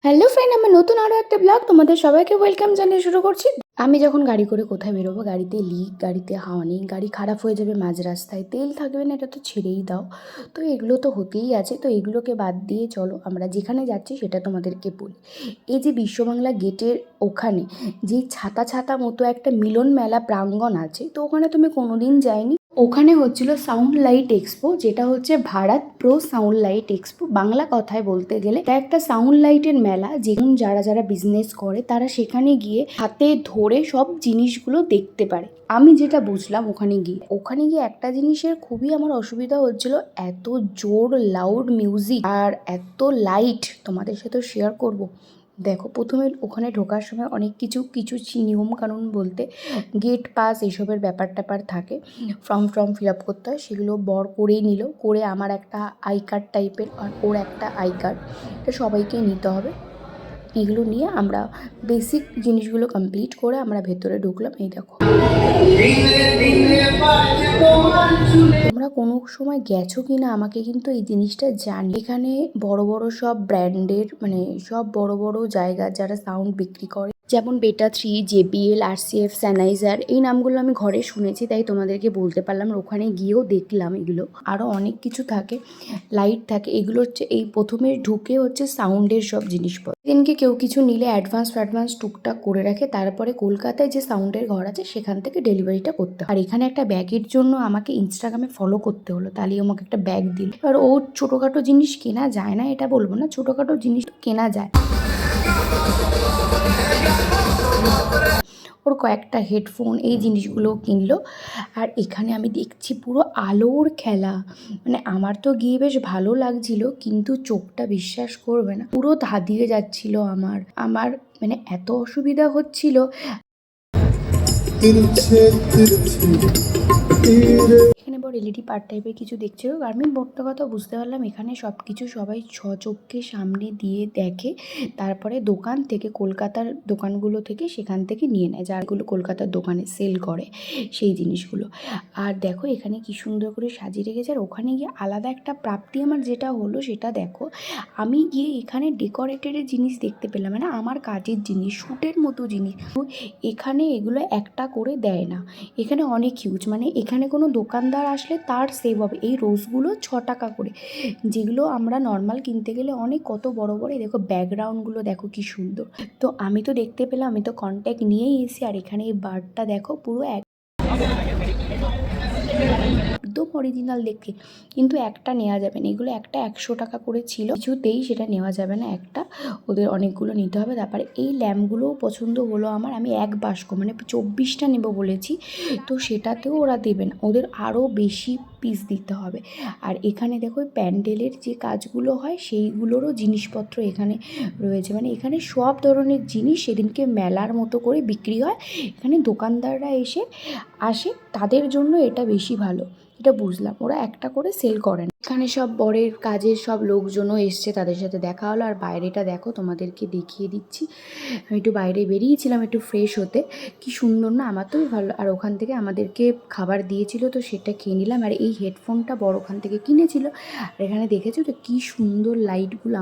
Hello friend, আমার নতুন আরও একটা ব্লগ তোমাদের সবাইকে ওয়েলকাম জানিয়ে শুরু করছি। আমি যখন গাড়ি করে কোথায় বেরোবো, গাড়িতে লিক, গাড়িতে হাওয়া নেই, গাড়ি খারাপ হয়ে যাবে মাঝ রাস্তায়, তেল থাকবে না, এটা তো ছেড়েই দাও। তো এগুলো তো হতেই আছে। তো এগুলোকে বাদ দিয়ে চলো আমরা যেখানে যাচ্ছি সেটা তোমাদেরকে বলি। এই যে বিশ্ববাংলা গেটের ওখানে যে ছাতা ছাতা মতো একটা মিলন মেলা প্রাঙ্গণ আছে, তো ওখানে তুমি কোনোদিন যায়নি। ওখানে হচ্ছিল সাউন্ড লাইট এক্সপো, যেটা হচ্ছে Bharat pro sound light expo. Bangla কথায় বলতে গেলে এটা একটা সাউন্ড লাইটের মেলা, যেমন যারা যারা বিজনেস করে তারা সেখানে গিয়ে হাতে ধরে সব জিনিসগুলো দেখতে পারে। আমি যেটা বুঝলাম ওখানে গিয়ে একটা জিনিসের খুবই আমার অসুবিধা হচ্ছিল, এত জোর লাউড মিউজিক আর এত লাইট। তোমাদের সাথে শেয়ার করব। দেখো, প্রথমে ওখানে ঢোকার সময় অনেক কিছু নিয়ম কানুন বলতে গেট পাস এসবের ব্যাপার ট্যাপার থাকে, ফর্ম ফিল আপ করতে হয়। সেগুলো বর করেই নিল, করে আমার একটা আই কার্ড টাইপের আর ওর একটা আই কার্ড, এটা সবাইকেই নিতে হবে। এগুলো নিয়ে আমরা বেসিক জিনিসগুলো কমপ্লিট করে আমরা ভেতরে ঢুকলাম। এই দেখো, তোমরা কোনো সময় গেছো কি না আমাকে কিন্তু এই জিনিসটা জানি। এখানে বড় বড় সব ব্র্যান্ডের, মানে সব বড় বড় জায়গা যারা সাউন্ড বিক্রি করে, যেমন বেটা 3, JBL, RCF, স্যানাইজার, এই নামগুলো আমি ঘরে শুনেছি তাই তোমাদেরকে বলতে পারলাম। ওখানে গিয়েও দেখলাম এগুলো। আরও অনেক কিছু থাকে, লাইট থাকে। এগুলো হচ্ছে এই প্রথমে ঢুকে হচ্ছে সাউন্ডের সব জিনিসপত্র। দিনকে কেউ কিছু নিলে অ্যাডভান্স টুকটাক করে রাখে, তারপরে কলকাতায় যে সাউন্ডের ঘর আছে সেখান থেকে ডেলিভারিটা করতে হয়। আর এখানে একটা ব্যাগের জন্য আমাকে ইনস্টাগ্রামে ফলো করতে হলো, তাহলে আমাকে একটা ব্যাগ দিল। এবার ও ছোটোখাটো জিনিস কেনা যায় না এটা বলবো না, ছোটোখাটো জিনিস কেনা যায়। ওর কয়েকটা হেডফোন এই জিনিসগুলো কিনলো। আর এখানে আমি দেখছি পুরো আলোর খেলা, মানে আমার তো গিয়ে বেশ ভালো লাগছিল, কিন্তু চোখটা বিশ্বাস করবে না, পুরো ধাঁধিয়ে যাচ্ছিল আমার আমার মানে এত অসুবিধা হচ্ছিল। এখানে বড় এলইডি পার্ট টাইপের কিছু দেখছিল। আমি মোটটা কথা বুঝতে পারলাম এখানে সব কিছু সবাই চোখের সামনে দিয়ে দেখে, তারপরে দোকান থেকে, কলকাতার দোকানগুলো থেকে সেখান থেকে নিয়ে নেয়, যারগুলো কলকাতার দোকানে সেল করে সেই জিনিসগুলো। আর দেখো এখানে কি সুন্দর করে সাজিয়ে রেখেছে। আর ওখানে গিয়ে আলাদা একটা প্রাপ্তি আমার যেটা হলো সেটা দেখো, আমি গিয়ে এখানে ডেকোরেটেডের জিনিস দেখতে পেলাম, মানে আমার কাজের জিনিস, শ্যুটের মতো জিনিস। এখানে এগুলো একটা করে দেয় না, এখানে অনেক হিউজ, মানে এখানে কোনো দোকানদার আসলে তার সেভ হবে। এই রোজগুলো 6 টাকা করে, যেগুলো আমরা নর্মাল কিনতে গেলে অনেক কত বড় বড়। দেখো ব্যাকগ্রাউন্ডগুলো দেখো কি সুন্দর। তো আমি তো দেখতে পেলাম, আমি তো কন্ট্যাক্ট নিয়েই এসেছি। আর এখানে এই বার্ডটা দেখো পুরো একদম অরিজিনাল দেখতে, কিন্তু একটা নেওয়া যাবে না। এগুলো একটা 100 টাকা করে ছিল, কিছুতেই সেটা নেওয়া যাবে না, একটা ওদের অনেকগুলো নিতে হবে। তারপরে এই ল্যাম্পগুলোও পছন্দ হলো আমার। আমি এক বাস্ক মানে 24টা নেব বলেছি, তো সেটাতেও ওরা দেবে না, ওদের আরও বেশি পিস দিতে হবে। আর এখানে দেখো প্যান্ডেলের যে কাজগুলো হয় সেইগুলোরও জিনিসপত্র এখানে রয়েছে, মানে এখানে সব ধরনের জিনিস সেদিনকে মেলার মতো করে বিক্রি হয়। এখানে দোকানদাররা আসে, তাদের জন্য এটা বেশি ভালো, এটা বুঝলাম। ওরা একটা করে সেল করেন। এখানে সব বরের কাজের সব লোকজনও এসছে, তাদের সাথে দেখা হলো। আর বাইরেটা দেখো, তোমাদেরকে দেখিয়ে দিচ্ছি। আমি একটু বাইরে বেরিয়েছিলাম একটু ফ্রেশ হতে, কি সুন্দর না, আমার তো ভালো। আর ওখান থেকে আমাদেরকে খাবার দিয়েছিল, তো সেটা খেয়ে নিলাম। আর এই হেডফোনটা বড় ওখান থেকে কিনেছিল। আর এখানে দেখেছো তো কি সুন্দর লাইটগুলো।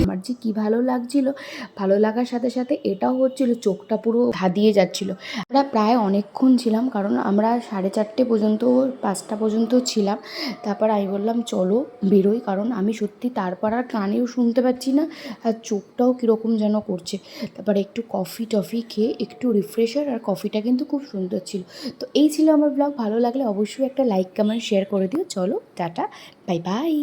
আমার যে কি ভালো লাগছিল, ভালো লাগার সাথে সাথে এটাও হচ্ছিল চোখটা পুরো ধাঁধিয়ে যাচ্ছিল। আমরা প্রায় অনেকক্ষণ ছিলাম, কারণ আমরা 4:30 পর্যন্ত 5টা পর্যন্ত ছিলাম। তারপর আমি বললাম চলো বেরোই, কারণ আমি সত্যি তারপর আর কানেও শুনতে পাচ্ছি না, আর চোখটাও কীরকম যেন করছে। তারপরে একটু টফি খেয়ে একটু রিফ্রেশার, আর কফিটা কিন্তু খুব সুন্দর ছিল। তো এই ছিল আমার ব্লগ। ভালো লাগলে অবশ্যই একটা লাইক কমেন্ট শেয়ার করে দিও। চলো টাটা, বাই বাই।